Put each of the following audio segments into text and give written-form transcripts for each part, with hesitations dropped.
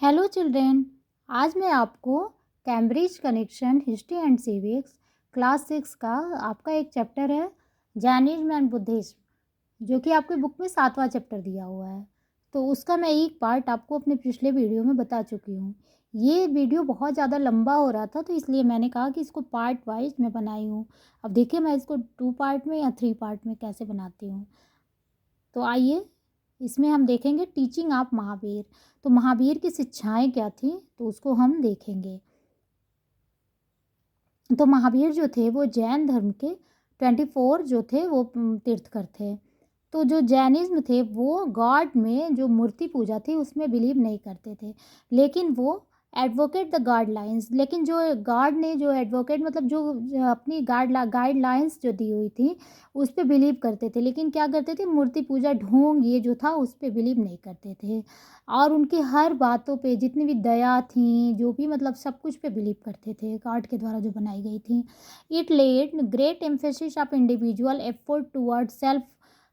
Hello children. आज मैं आपको Cambridge connection history and civics class 6 का आपका एक चैप्टर है जैनिज्म एंड बुद्धिज्म, जो कि आपकी बुक में 7वां चैप्टर दिया हुआ है। तो उसका मैं एक पार्ट आपको अपने पिछले वीडियो में बता चुकी हूँ। ये वीडियो बहुत ज़्यादा लंबा हो रहा था, तो इसलिए मैंने कहा कि इसको पार्ट वाइज मैं बनाई हूँ। अब देखिए मैं इसको 2 पार्ट में या 3 पार्ट में कैसे बनाती हूँ। तो आइए इसमें हम देखेंगे टीचिंग ऑफ महावीर। तो महावीर की शिक्षाएं क्या थी, तो उसको हम देखेंगे। तो महावीर जो थे वो जैन धर्म के 24 जो थे वो तीर्थकर थे। तो जो जैनिज्म थे वो गॉड में जो मूर्ति पूजा थी उसमें बिलीव नहीं करते थे, लेकिन वो एडवोकेट द गाइडलाइंस, लेकिन जो गॉड ने जो एडवोकेट मतलब जो अपनी गाइडलाइंस जो दी हुई थी उस पर बिलीव करते थे, लेकिन क्या करते थे मूर्ति पूजा ढोंग ये जो था उस पर बिलीव नहीं करते थे। और उनकी हर बातों पे जितनी भी दया थी जो भी मतलब सब कुछ पे बिलीव करते थे गॉड के द्वारा जो बनाई गई थी। It led great emphasis of individual effort toward self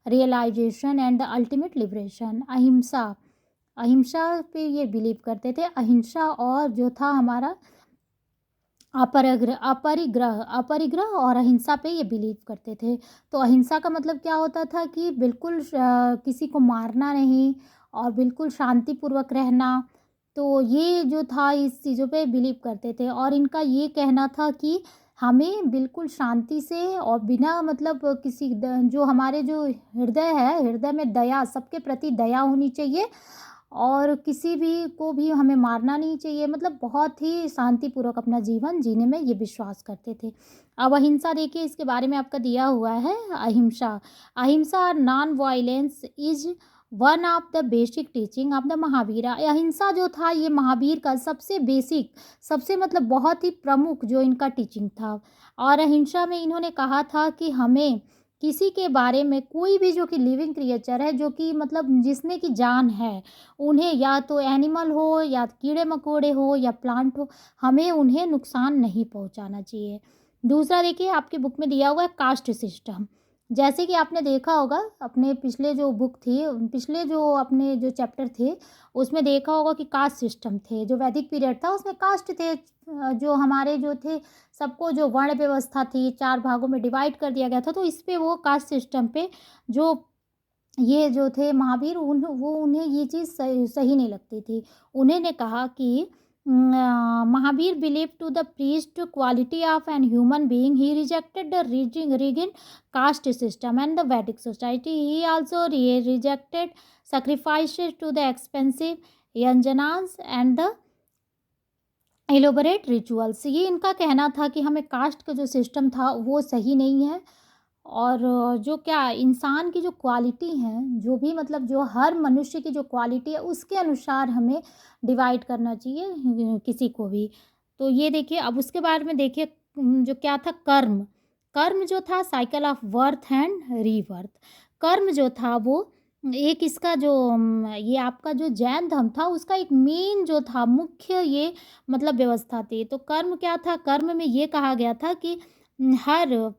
realisation and the ultimate liberation. Ahimsa, ahimsa पे ये बिलीव करते थे। अहिंसा और जो था हमारा अपरिग्रह और अहिंसा पे ये बिलीव करते थे। तो अहिंसा का मतलब क्या होता था कि बिल्कुल किसी को मारना नहीं और बिल्कुल शांतिपूर्वक रहना। तो ये जो था इस चीज़ों पे बिलीव करते थे, और इनका ये कहना था कि हमें बिल्कुल शांति से और बिना मतलब जो हमारे जो हृदय है, हृदय में दया, सबके प्रति दया होनी चाहिए और किसी भी को भी हमें मारना नहीं चाहिए। मतलब बहुत ही शांतिपूर्वक अपना जीवन जीने में ये विश्वास करते थे। अब अहिंसा देखिए, इसके बारे में आपका दिया हुआ है। अहिंसा, अहिंसा non violence is one of the basic teaching of the Mahavir. अहिंसा जो था ये महावीर का सबसे बेसिक, सबसे मतलब बहुत ही प्रमुख जो इनका टीचिंग था। और अहिंसा में इन्होंने कहा था कि हमें किसी के बारे में, कोई भी जो कि लिविंग क्रिएचर है, जो कि मतलब जिसमें की जान है, उन्हें या तो एनिमल हो या कीड़े मकोड़े हो या प्लांट हो, हमें उन्हें नुकसान नहीं पहुंचाना चाहिए। दूसरा देखिए आपकी बुक में दिया हुआ है कास्ट सिस्टम। जैसे कि आपने देखा होगा अपने पिछले जो बुक थी, पिछले जो अपने जो चैप्टर थे उसमें देखा होगा कि कास्ट सिस्टम थे। जो वैदिक पीरियड था उसमें कास्ट थे, जो हमारे जो थे सबको जो वर्ण व्यवस्था थी 4 भागों में डिवाइड कर दिया गया था। तो इस पे वो कास्ट सिस्टम पे जो ये जो थे महावीर उन्हें ये चीज़ सही सही नहीं लगती थी। उन्होंने कहा कि Mahavira believe to the priest quality of an human being, he rejected the rigid caste system and the Vedic society. He also rejected sacrifices to the expensive yajnas and the elaborate rituals. ये इनका कहना था कि हमें कास्ट का जो system था वो सही नहीं है, और जो क्या इंसान की जो क्वालिटी है, जो भी मतलब जो हर मनुष्य की जो क्वालिटी है उसके अनुसार हमें डिवाइड करना चाहिए किसी को भी। तो ये देखिए अब उसके बारे में देखिए जो क्या था कर्म। कर्म जो था cycle of birth and rebirth. कर्म जो था वो एक इसका जो ये आपका जो जैन धर्म था उसका एक मेन जो था मुख्य ये मतलब व्यवस्था थी। तो कर्म क्या था, कर्म में ये कहा गया था कि हर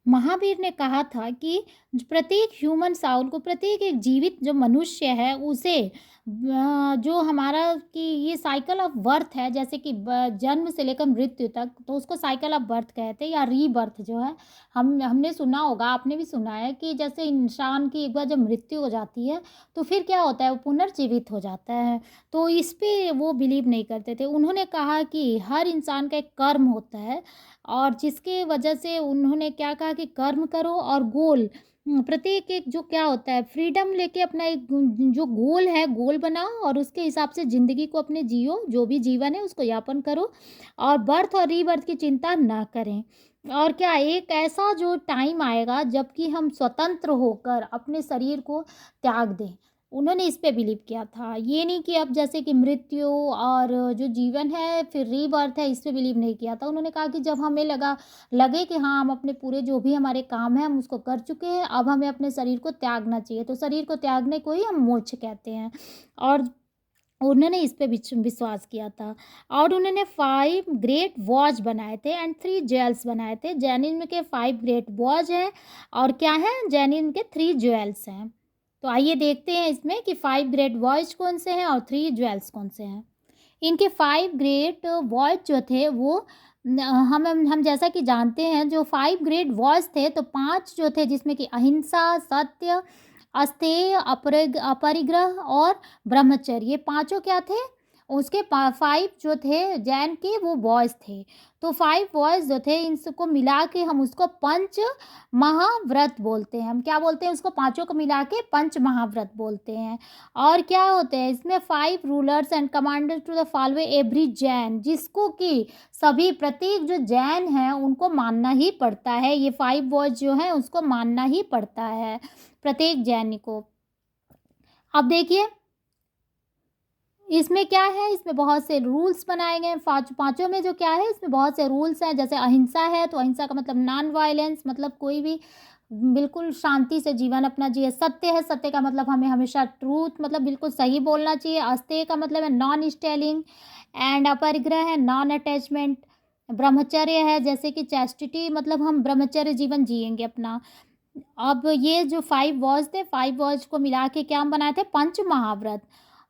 महावीर ने कहा था कि प्रत्येक ह्यूमन साउल को, प्रत्येक एक जीवित जो मनुष्य है उसे जो हमारा कि ये साइकिल ऑफ बर्थ है, जैसे कि जन्म से लेकर मृत्यु तक, तो उसको साइकिल ऑफ बर्थ कहते हैं या रीबर्थ जो है। हमने सुना होगा, आपने भी सुना है कि जैसे इंसान की एक बार जब मृत्यु हो जाती है तो फिर क्या होता है, वो पुनर्जीवित हो जाता है। तो इस पे वो बिलीव नहीं करते थे। उन्होंने कहा कि हर इंसान का एक कर्म होता है, और जिसके वजह से उन्होंने क्या कहा कि कर्म करो और गोल, प्रत्येक एक जो क्या होता है फ्रीडम लेके अपना एक जो गोल है गोल बनाओ और उसके हिसाब से ज़िंदगी को अपने जियो, जो भी जीवन है उसको यापन करो, और बर्थ और रीबर्थ की चिंता ना करें। और क्या एक ऐसा जो टाइम आएगा जबकि हम स्वतंत्र होकर अपने शरीर को त्याग दें। उन्होंने इस पे बिलीव किया था। ये नहीं कि अब जैसे कि मृत्यु और जो जीवन है फिर रीबर्थ है, इस पे बिलीव नहीं किया था। उन्होंने कहा कि जब हमें लगे कि हाँ हम अपने पूरे जो भी हमारे काम है हम उसको कर चुके हैं, अब हमें अपने शरीर को त्यागना चाहिए। तो शरीर को त्यागने को ही हम मोक्ष कहते हैं। और उन्होंने इस पे विश्वास किया था। और उन्होंने 5 ग्रेट वॉच बनाए थे एंड 3 ज्वेल्स बनाए थे। जैनिज्म के 5 ग्रेट वॉच हैं और क्या है, जैनिज्म के 3 ज्वेल्स हैं। तो आइए देखते हैं इसमें कि 5 ग्रेट वॉयज कौन से हैं और 3 ज्वेल्स कौन से हैं। इनके 5 ग्रेट वॉयज जो थे वो न हम जैसा कि जानते हैं, जो 5 ग्रेट वॉयज थे तो 5 जो थे जिसमें कि अहिंसा, सत्य, अस्तेय, अपरिग्रह और ब्रह्मचर्य, ये पाँचों क्या थे? उसके 5 जो थे जैन के वो वॉयज थे। तो 5 वॉयज जो थे इन सबको मिला के हम उसको पंच महाव्रत बोलते हैं। हम क्या बोलते हैं उसको? पाँचों को मिला के पंच महाव्रत बोलते हैं। और क्या होते हैं इसमें? 5 rulers and commanders to the follow every Jain, जिसको कि सभी प्रत्येक जो जैन हैं उनको मानना ही पड़ता है। ये 5 वॉयज जो हैं उसको मानना ही पड़ता है प्रत्येक जैन को। अब देखिए इसमें क्या है, इसमें बहुत से रूल्स बनाए गए हैं। पाँचों में जो क्या है इसमें बहुत से रूल्स हैं। जैसे अहिंसा है तो अहिंसा का मतलब नॉन वायलेंस, मतलब कोई भी बिल्कुल शांति से जीवन अपना जिए। सत्य है, सत्य का मतलब हमें हमेशा ट्रूथ, मतलब बिल्कुल सही बोलना चाहिए। अस्तेय का मतलब है नॉन स्टेलिंग एंड अपरिग्रह है नॉन अटैचमेंट। ब्रह्मचर्य है जैसे कि चैस्टिटी, मतलब हम ब्रह्मचर्य जीवन जिएंगे अपना। अब ये जो 5 वॉज थे, 5 वॉज को मिला के क्या हम बनाए थे? पंच महाव्रत।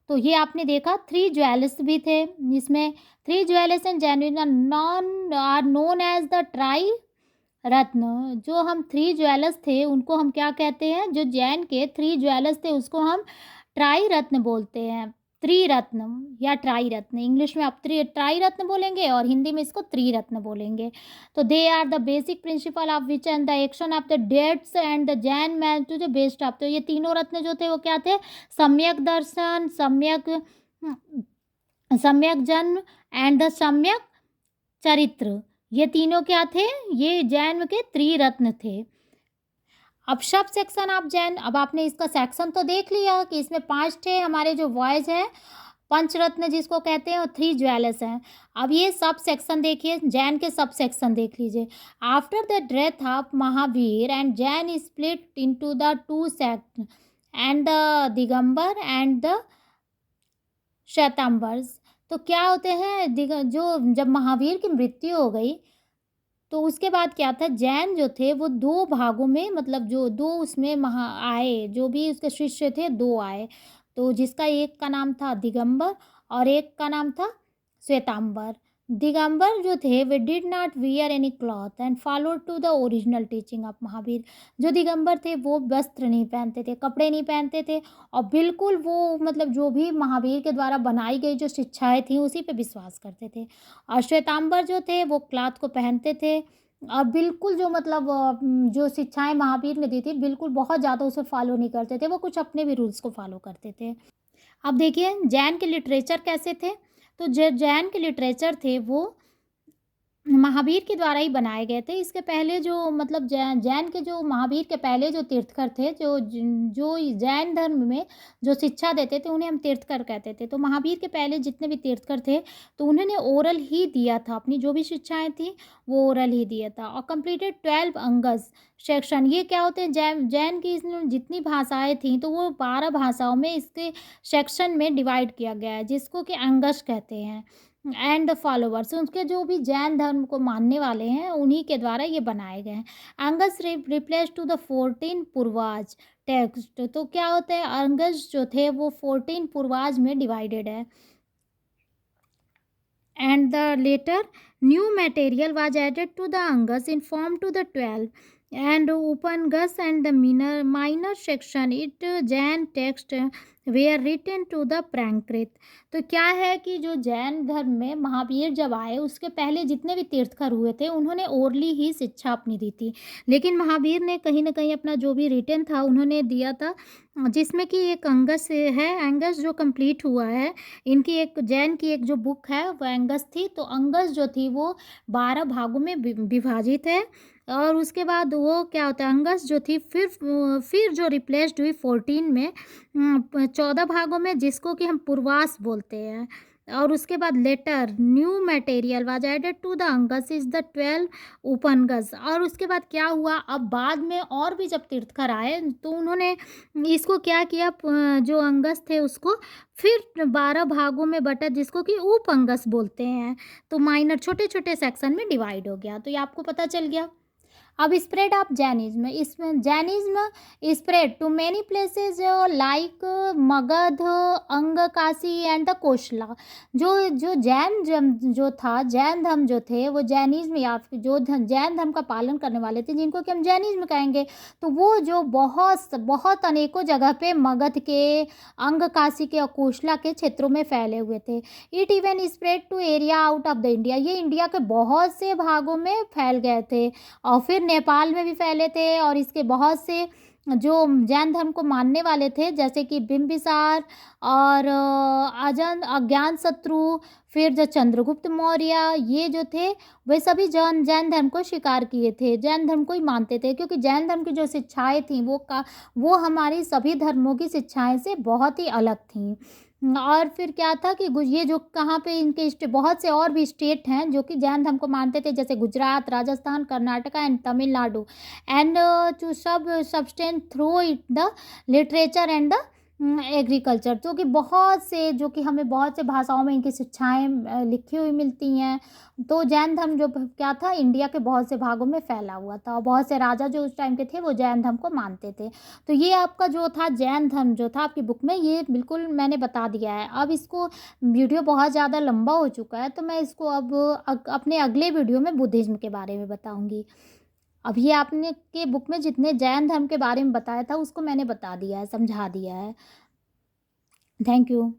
तो ये आपने देखा 3 ज्वेलर्स भी थे इसमें। 3 jewels and genuine non are known as the Triratna. जो हम 3 ज्वेलर्स थे उनको हम क्या कहते हैं? जो जैन के 3 ज्वेलर्स थे उसको हम ट्राई रत्न बोलते हैं। त्रिरत्न या ट्राई रत्न, इंग्लिश में आप ट्राई रत्न बोलेंगे और हिंदी में इसको त्रिरत्न बोलेंगे। तो they are the basic principle of which and the action of the dates and the Jain man to the best of. तो ये तीनों रत्न जो थे वो क्या थे? सम्यक दर्शन, सम्यक जन्म एंड द सम्यक चरित्र। ये तीनों क्या थे? ये जैन के त्रिरत्न थे। अब सब सेक्शन ऑफ जैन, अब आपने इसका सेक्शन तो देख लिया कि इसमें 5 थे हमारे जो वॉयज हैं, पंचरत्न जिसको कहते हैं, और 3 ज्वेलर्स हैं। अब ये सब सेक्शन देखिए, जैन के सब सेक्शन देख लीजिए। After the death of Mahavira and Jain split into the 2 sect and the Digambar and the Shvetambaras. तो क्या होते हैं जो जब महावीर की मृत्यु हो गई तो उसके बाद क्या था, जैन जो थे वो 2 भागों में, मतलब जो 2 उसमें आए, जो भी उसके शिष्य थे 2 आए। तो जिसका एक का नाम था दिगंबर और एक का नाम था श्वेतांबर। दिगंबर जो थे वे did not wear any cloth and followed to the original teaching of Mahavira. जो दिगंबर थे वो वस्त्र नहीं पहनते थे, कपड़े नहीं पहनते थे, और बिल्कुल वो मतलब जो भी महावीर के द्वारा बनाई गई जो शिक्षाएं थी उसी पे विश्वास करते थे। और श्वेतांबर जो थे वो क्लॉथ को पहनते थे और बिल्कुल जो मतलब जो शिक्षाएं महावीर ने दी थी बिल्कुल बहुत ज़्यादा उसे फॉलो नहीं करते थे, वो कुछ अपने भी रूल्स को फॉलो करते थे। अब देखिए जैन के लिटरेचर कैसे थे। तो जो जैन के लिटरेचर थे वो महावीर के द्वारा ही बनाए गए थे। इसके पहले जो मतलब जैन के जो महावीर के पहले जो तीर्थकर थे, जो जैन धर्म में जो शिक्षा देते थे उन्हें हम तीर्थकर कहते थे। तो महावीर के पहले जितने भी तीर्थकर थे तो उन्होंने ओरल ही दिया था, अपनी जो भी शिक्षाएं थी वो ओरल ही दिया था। और कंप्लीटेड 12 अंगस सेक्शन। ये क्या होते हैं? जैन की इसमें जितनी भाषाएं थी तो वो 12 भाषाओं में इसके सेक्शन में डिवाइड किया गया है, जिसको कि अंगस कहते हैं। एंड द फॉलोवर्स, उनके जो भी जैन धर्म को मानने वाले हैं उन्हीं के द्वारा ये बनाए गए हैं। अंगस रिप्लेस टू द 14 पूर्वाज टेक्स्ट। तो क्या होता है, अंगस जो थे वो 14 पूर्वाज में डिवाइडेड है। And the later new material was added to the Angas in form to the 12 and Upangas and the minor section it Jain text were written to the Prankrit। तो क्या है कि जो जैन धर्म में महावीर जब आए उसके पहले जितने भी तीर्थकर हुए थे उन्होंने ओरली ही शिक्षा अपनी दी थी, लेकिन महावीर ने कहीं ना कहीं अपना जो भी रिटन था उन्होंने दिया था, जिसमें कि एक अंगस है। अंगस जो कंप्लीट हुआ है, इनकी एक जैन की एक जो बुक है वो अंगस थी। तो अंगस जो थी वो 12 भागों में विभाजित है। और उसके बाद वो क्या होता है, अंगस जो थी फिर जो रिप्लेस्ड हुई 14 में 14 भागों में, जिसको कि हम पूर्वास बोलते हैं। और उसके बाद later new material was added to the Angas is the 12 Upangas. और उसके बाद क्या हुआ, अब बाद में और भी जब तीर्थकर आए तो उन्होंने इसको क्या किया, जो अंगस थे उसको फिर 12 भागों में बटा, जिसको कि उप अंगस बोलते हैं। तो माइनर छोटे छोटे सेक्शन में डिवाइड हो गया। तो ये आपको पता चल गया। अब स्प्रेड ऑफ जैनिज्म, इसमें Jainism spread to many places like Magadha, Anga, Kashi and the कोशला। जो जो था, जैन धर्म जो थे वो जैनिज्म या फिर जो जैन धर्म का पालन करने वाले थे, जिनको कि हम जैनिज्म कहेंगे, तो वो जो बहुत बहुत अनेकों जगह पे मगध के, अंग, काशी के और कोशला के क्षेत्रों में फैले हुए थे। It even spread to area out of the India, ये इंडिया के बहुत से भागों में फैल गए थे और फिर नेपाल में भी फैले थे। और इसके बहुत से जो जैन धर्म को मानने वाले थे, जैसे कि बिंबिसार और अज्ञान शत्रु, फिर जो चंद्रगुप्त मौर्य, ये जो थे वे सभी जैन जैन धर्म को स्वीकार किए थे, जैन धर्म को ही मानते थे, क्योंकि जैन धर्म की जो शिक्षाएं थी वो हमारी सभी धर्मों की शिक्षाएं से बहुत ही अलग थीं। और फिर क्या था कि ये जो कहाँ पे इनके बहुत से और भी स्टेट हैं जो कि जैन धर्म को मानते थे, जैसे Gujarat, Rajasthan, Karnataka and Tamil Nadu, and to substance through it the literature and the agriculture, जो कि जो कि हमें बहुत से भाषाओं में इनकी शिक्षाएं लिखी हुई मिलती हैं। तो जैन धर्म जो क्या था, इंडिया के बहुत से भागों में फैला हुआ था और बहुत से राजा जो उस टाइम के थे वो जैन धर्म को मानते थे। तो ये आपका जो था जैन धर्म जो था आपकी बुक में, ये बिल्कुल मैंने बता दिया है। अब इसको, वीडियो बहुत ज़्यादा लंबा हो चुका है, तो मैं इसको अब अपने अगले वीडियो में बुद्धिज़्म के बारे में बताऊँगी। अब ये आपने के बुक में जितने जैन धर्म के बारे में बताया था उसको मैंने बता दिया है, समझा दिया है। Thank you.